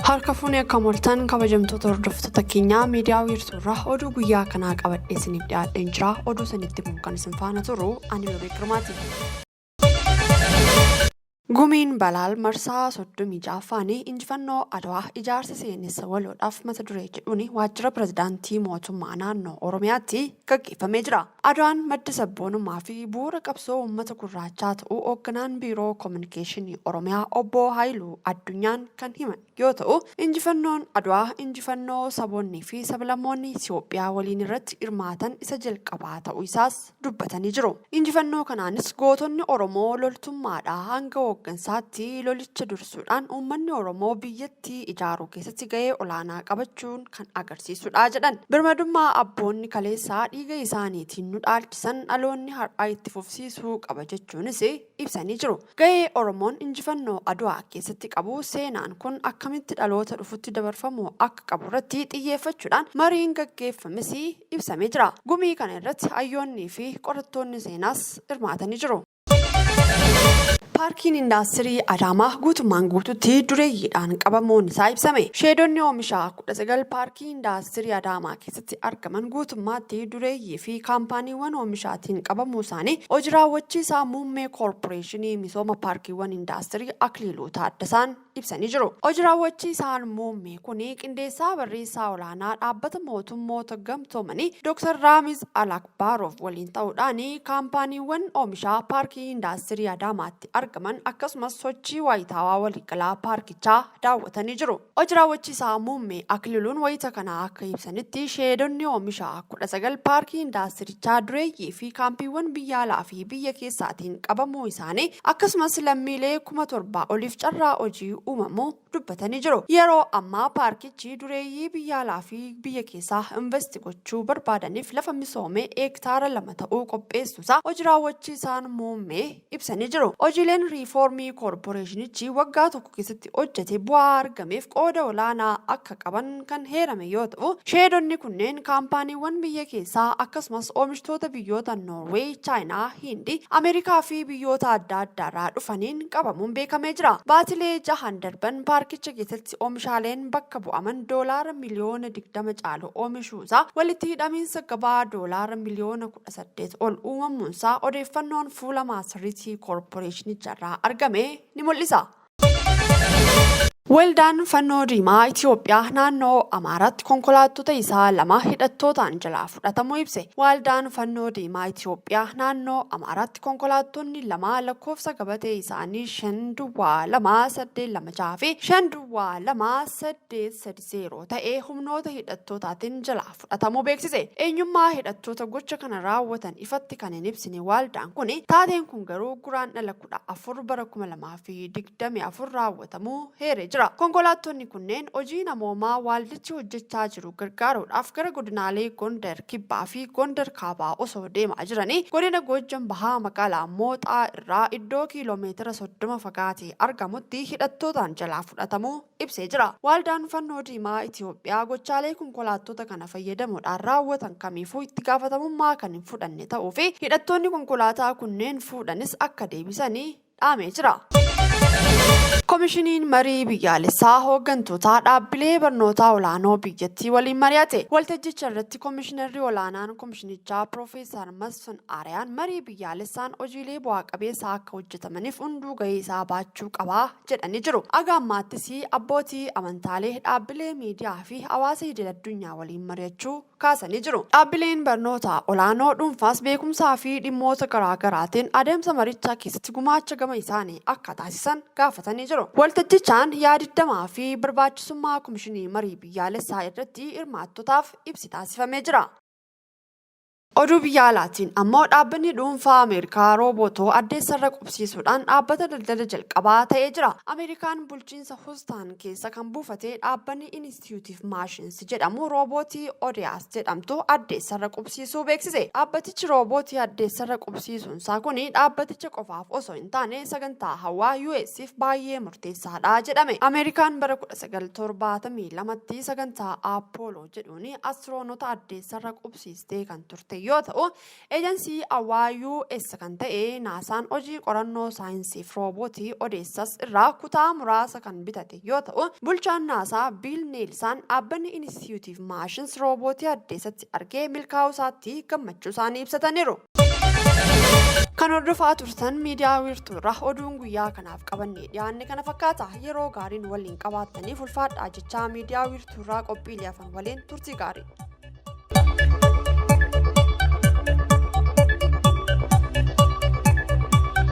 Harka fuunee akka moltan kabajamtoota hordoftoota keenyaa miidiyaa wiirtuurraa oduu guyyaa kanaa qabadhee isiniif dhiyaadheen jira. Oduu sanitti kan isin faana turu ani Lobee Girmaati. Gumiin Balaal marsaa 36 injifannoo Adwaa ijaarsa seenessa waloodhaaf mata duree jedhuun waajjira pirezidaantii mootummaa naannoo Oromiyaatti gaggeeffamee jira. Adwaan madda sabboonummaa fi bu'uura qabsoo uummata gurraachaa ta'uu hoogganaan biiroo koominikeeshinii Oromiyaa obbo Haayiluu Addunyaan kan himan yoo ta'u, injifannoon Adwaa injifannoo saboonnii fi sablammoonni Itoophiyaa waliin irratti hirmaatan isa jalqabaa ta'uu isaas dubbatanii jiru. Injifannoo kanaanis gootonni Oromoo loltummaadhaa hanga hooggansaatti lolicha dursuudhaan uummanni Oromoo biyyattii ijaaruu keessatti gahee olaanaa qabachuun kan agarsiisudha jedhan. Birmadummaa abboonni kaleessaa dhiiga isaaniitiin nu dhaalchisan dhaloonni har'aa itti fufsiisuu qaba jechuunis ibsanii jiru. Gahee Oromoon injifannoo Adwaa keessatti qabu seenaan kun akkamitti dhaloota dhufutti dabarfamuu akka qabu irratti xiyyeeffachuudhaan mariin gaggeeffames ibsamee jira. Gumii kana irratti hayyoonnii fi qorattoonni seenaas hirmaatanii jiru. Paarkiin Indaastirii Adaamaa guutummaan guututti dureeyyiidhaan qabamuun isaa ibsame. Sheedonni oomishaa 19 paarkii Indaastirii Adaamaa keessatti argaman guutummaatti dureeyyii fi kaampaaniiwwan oomishaatiin qabamuu isaanii hojii raawwachiisaa muummee koorporeeshinii misooma paarkiiwwan Indaastirii Akiliiluu Taaddasaan ibsanii jiru. Hojii raawwachiisaan muummee kun qindeessaa barreessaa olaanaa dhaabbata mootummoota gamtoomanii Dr. Raamiz Alakbaaroof waliin ta'uudhaan kaampaaniiwwan oomishaa paarkii Indaastirii Adaamaatti argaman akkasumas sochii waayitaawaa waliigalaa paarkichaa daawwatanii jiru. Hojii raawwachiisaa muummee Akiliiluun wayita kana akka ibsanitti sheedonni oomishaa 19 paarkii indaastirichaa dureeyyii fi kaampiiwwan biyya alaa fi biyya keessaatiin qabamuu isaanii akkasumas lammiilee 7,000 oliif carraa hojii uumamuu dubbatanii jiru. Yeroo ammaa paarkichi dureeyyii biyya alaa fi biyya keessaa investi gochuu barbaadaniif lafa misoomee heektaara 2 ta'uu qopheessuusaa hojii raawwachiisaan muummee ibsanii jiru. Hojiileen riifoormii koorporeeshinichi waggaa tokko keessatti hojjete bu'aa argameef qooda olaanaa akka qaban kan heerame yoo ta'u, sheedonni kunneen kaampaaniiwwan biyya keessaa akkasumas oomishtoota biyyoota Noorweey, Chaayinaa, Hindii, Ameerikaa fi biyyoota adda addaarraa dhufaniin qabamuun beekamee jira. Baatilee 6 darban paarkicha keessatti oomishaaleen bakka bu'aman doolaara miliyoona 20 caalu oomishuusaa walitti hidhamiinsa gabaa doolaara miliyoona 18 ol uumamuunsaa odeeffannoon fuula maasariitii koorporeeshinicharraa argame ni mul'isa. Waldaan Fannoo Diimaa Itoophiyaa naannoo Amaaraatti konkolaattota isaa 2 hidhattootaan jalaa fudhatamuu ibse. Waldaan Fannoo Diimaa Itoophiyaa naannoo Amaaraatti konkolaattonni 2 lakkoofsa gabatee isaanii 5-2-826 fi 5-2-830 ta'ee humnoota hidhattootaatiin jalaa fudhatamuu beeksise. Eenyummaa hidhattoota gocha kana raawwatan ifatti kan hin ibsine waldaan kun taateen kun garuu guraandhala 14 bara 2024 raawwatamuu heeree jira. Konkolaattonni kunneen hojii namoomaa waldichi hojjechaa jiru gargaaruudhaaf gara godinaalee Gondar Kibbaa fi Gondar Kaabaa osoo deemaa jiranii godina Goojjam Bahaa magaalaa Mooxaa irraa iddoo kiiloomeetira 30 fagaatee argamutti hidhattootaan jalaa fudhatamuu ibsee jira. Waldaan Fannoo Diimaa Itoophiyaa gochaalee konkolaattota kana fayyadamuudhaan raawwatan kamiifuu itti gaafatamummaa kan hin fudhanne ta'uu fi hidhattoonni konkolaataa kunneen fuudhanis akka deebisanii dhaamee jira. Komishiniin marii biyyaalessaa hooggantoota dhaabbilee barnootaa olaanoo biyyattii waliin mari'ate. Waltajjicha irratti komishinarri olaanaan komishinichaa Piroofeesar Masfin Ariyaan marii biyyaalessaan hojiilee bu'aa qabeessaa akka hojjetamaniif hunduu gahee isaa baachuu qabaa jedhanii jiru. Aga ammaattis abbootii amantaalee dhaabbilee miidiyaa fi hawaasa idil-addunyaa waliin mari'achuu kaasanii jiru. Dhaabbileen barnootaa olaanoo dhuunfaas beekumsaa fi dhimmoota garaagaraatiin adeemsa marichaa keessatti gumaacha gama isaanii akka taasisan gaafatanii jiru. Waltajjichaan yaadiddamaa fi barbaachisummaa komishinii marii biyyaalessaa irratti hirmaattotaaf ibsi taasifamee jira. Oduu biyya alaatiin ammoo dhaabbanni dhuunfaa Ameerikaa roobotoo addeessarra qubsiisuudhaan dhaabbata daldala jalqabaa ta'ee jira. Ameerikaan bulchiinsa Houston keessa kan buufate dhaabbanni Institute of Machines jedhamu roobotii Odeas jedhamtu addeessarra qubsiisuu beeksise. Dhaabbatichi roobotii addeessarra qubsiisuunsaa kun dhaabbaticha qofaaf osoo hin taane sagantaa hawaa US'if baay'ee murteessaadha jedhame. Ameerikaan bara 1972tti sagantaa Apollo jedhuun astiroonoota addeessarra qubsiistee kan turte yoo ta'u eejansii AWS kan ta'e naasaan hojii qorannoo saayinsiif roobootii odeessas irraa kutaa muraasa kan bitate yoo ta'u bulchaan naasaa Biil Neelsaan dhaabbanni Inistituutiif Maashins roobootii addeessatti argee milkaa'uu isaatti gammachuu isaanii ibsataniiru. Kan hordofaa turtan miidiyaa wiirtuurraa oduun guyyaa kanaaf qabannee dhiyaanne kana fakkaata. Yeroo gaariin waliin qabaattaniif ulfaadhaa jechaa miidiyaa wiirtuurraa qophiilee afan waliin turtii gaarii.